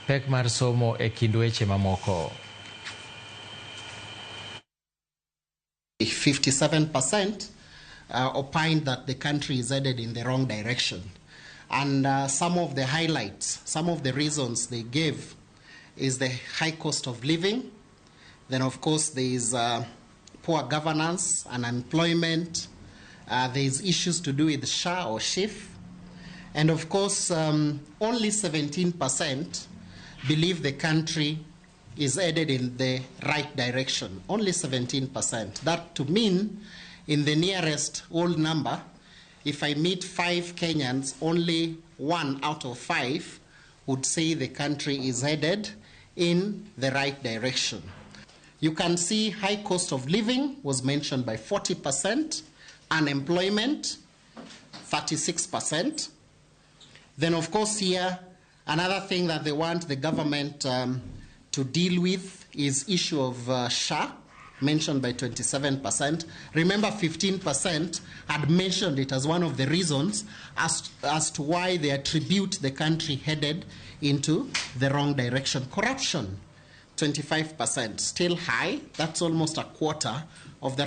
pek mar somo e kind weche mamoko. 57% opined that the country is headed in the wrong direction. And some of the highlights, some of the reasons they gave is the high cost of living. Then, of course, there is poor governance, unemployment. There is issues to do with SHA or SHIF. And, of course, only 17% believe the country is headed in the right direction. Only 17%. That to mean, in the nearest whole number, if I meet 5 Kenyans, only 1 out of 5 would say the country is headed in the right direction. You can see high cost of living was mentioned by 40%, unemployment 36%. Then, of course, here, another thing that they want the government to deal with is issue of SHA, mentioned by 27%. Remember, 15% had mentioned it as one of the reasons as to why they attribute the country headed into the wrong direction. Corruption, 25%, still high. That's almost a quarter of the